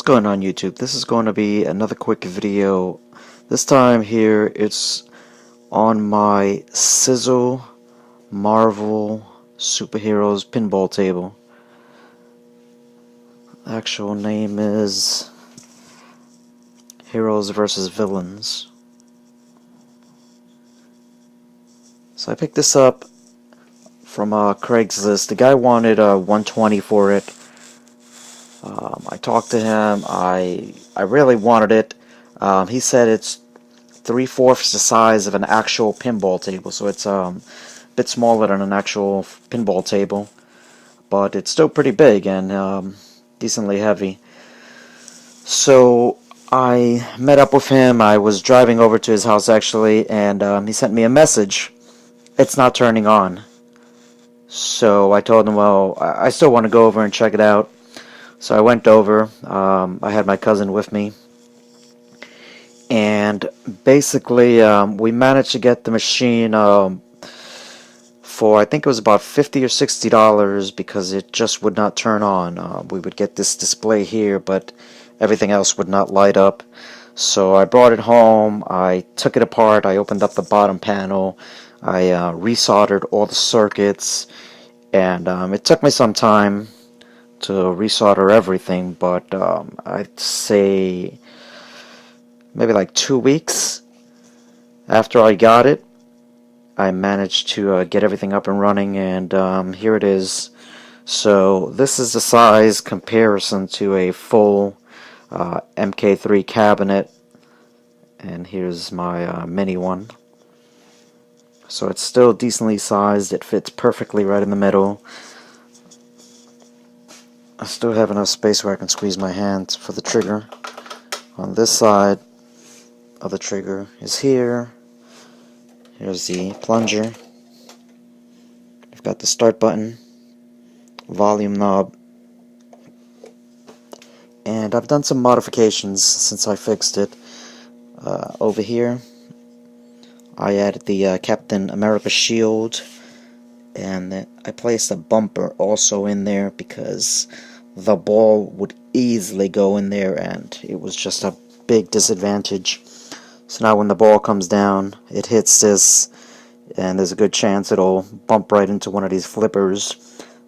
going on YouTube? This is going to be another quick video. This time here it's on my Zizzle Marvel Superheroes pinball table. The actual name is Heroes vs. Villains. So I picked this up from Craigslist. The guy wanted $120 for it. I talked to him. I really wanted it. He said it's 3/4 the size of an actual pinball table, so it's a bit smaller than an actual pinball table, but it's still pretty big and decently heavy. So I met up with him. I was driving over to his house actually, and he sent me a message. It's not turning on. So I told him, well, I still want to go over and check it out. So I went over. I had my cousin with me, and basically we managed to get the machine for, I think it was about $50 or $60, because it just would not turn on. We would get this display here, but everything else would not light up. So I brought it home. I took it apart. I opened up the bottom panel. I resoldered all the circuits, and it took me some time to resolder everything, but I'd say maybe like 2 weeks after I got it, I managed to get everything up and running, and here it is. So this is the size comparison to a full MK3 cabinet, and here's my mini one. So it's still decently sized. It fits perfectly right in the middle. I still have enough space where I can squeeze my hand for the trigger. On this side of the trigger is here. Here's the plunger. I've got the start button, volume knob, and I've done some modifications since I fixed it. Over here I added the Captain America shield, and I placed a bumper also in there because the ball would easily go in there and it was just a big disadvantage. So now when the ball comes down, it hits this, and there's a good chance it'll bump right into one of these flippers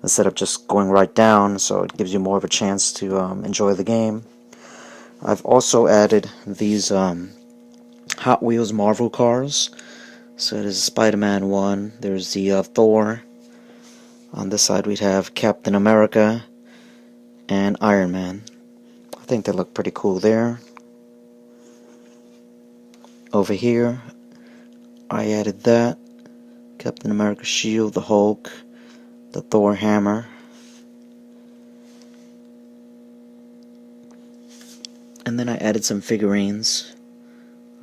instead of just going right down, so it gives you more of a chance to enjoy the game. I've also added these Hot Wheels Marvel cars. So there's Spider-Man 1, there's the Thor. On this side we'd have Captain America and Iron Man. I think they look pretty cool there. Over here I added that Captain America shield, the Hulk, the Thor hammer, and then I added some figurines.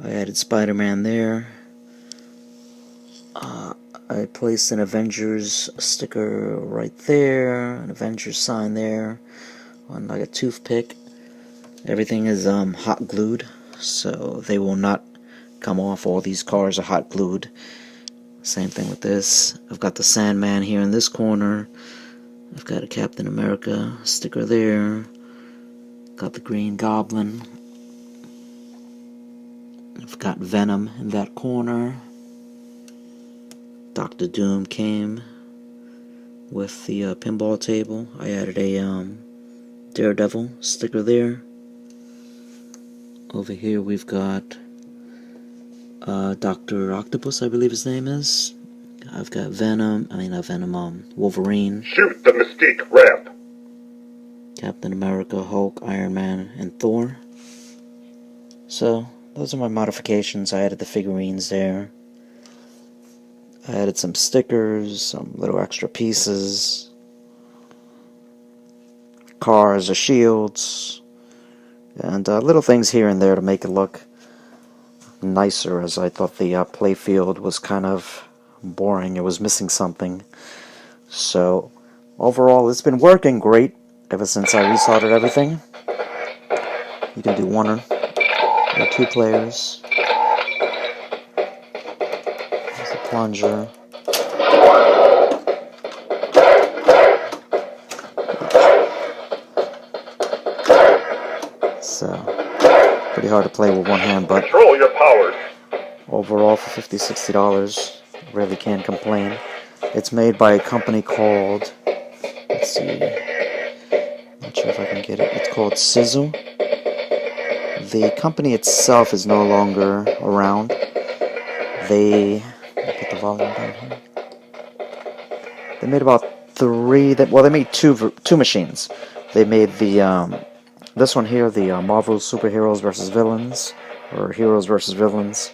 I added Spider-Man there. I placed an Avengers sticker right there, an Avengers sign there, on like a toothpick. Everything is hot glued, so they will not come off. All these cars are hot glued. Same thing with this. I've got the Sandman here in this corner. I've got a Captain America sticker there. Got the Green Goblin. I've got Venom in that corner. Dr. Doom came with the pinball table. I added a Daredevil sticker there. Over here we've got Dr. Octopus, I believe his name is. I've got Wolverine. Shoot the Mystique ramp! Captain America, Hulk, Iron Man, and Thor. So those are my modifications. I added the figurines there. I added some stickers, some little extra pieces, cars or shields, and little things here and there to make it look nicer, as I thought the play field was kind of boring. It was missing something. So overall it's been working great ever since I resoldered everything. You can do 1 or 2 players. There's a plunger. It's pretty hard to play with one hand, but Control your powers. overall for $50, $60, really can't complain. It's made by a company called, let's see, not sure if I can get it. It's called Zizzle. The company itself is no longer around. They, put the volume down here. They made about they made two machines. They made the this one here, the Marvel Superheroes versus Villains, or Heroes versus Villains,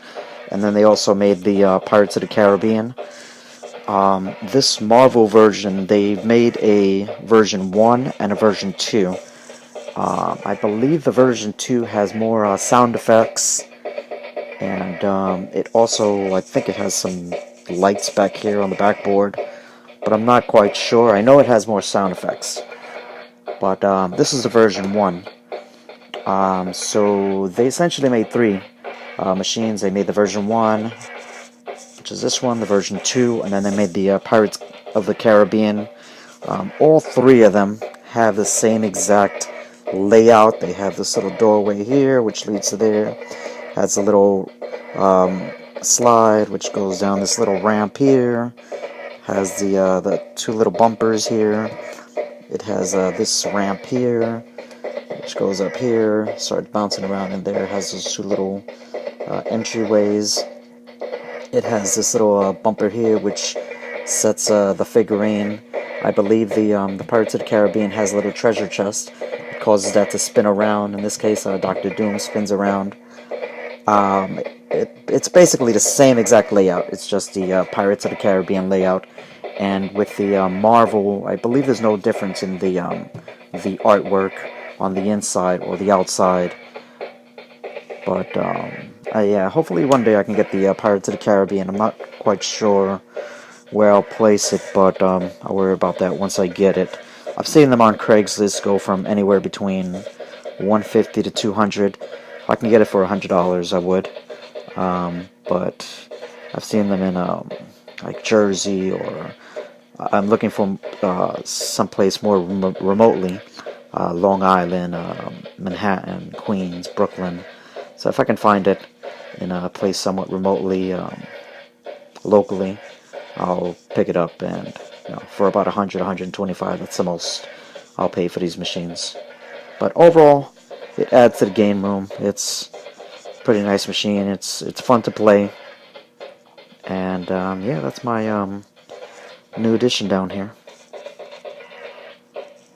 and then they also made the Pirates of the Caribbean. This Marvel version, they made a version 1 and a version 2. I believe the version 2 has more sound effects, and it also, I think it has some lights back here on the backboard, but I'm not quite sure. I know it has more sound effects, but this is the version 1. So they essentially made three machines. They made the version 1, which is this one, the version 2, and then they made the Pirates of the Caribbean. All three of them have the same exact layout. They have this little doorway here, which leads to there. Has a little slide, which goes down this little ramp here. Has the two little bumpers here. It has this ramp here, which goes up here, starts bouncing around in there. It has those two little entryways. It has this little bumper here, which sets the figurine. I believe the Pirates of the Caribbean has a little treasure chest. It causes that to spin around. In this case, Dr. Doom spins around. It's basically the same exact layout. It's just the Pirates of the Caribbean layout. And with the Marvel, I believe there's no difference in the artwork on the inside or the outside. But yeah, hopefully one day I can get the Pirates of the Caribbean. I'm not quite sure where I'll place it, but I'll worry about that once I get it. I've seen them on Craigslist go from anywhere between $150 to $200. If I can get it for $100, I would. But I've seen them in like Jersey, or I'm looking for someplace more remotely, Long Island, Manhattan, Queens, Brooklyn. So if I can find it in a place somewhat remotely, locally, I'll pick it up, and for about $100, $125, that's the most I'll pay for these machines. But overall, it adds to the game room. It's a pretty nice machine. It's fun to play, and yeah, that's my new addition down here.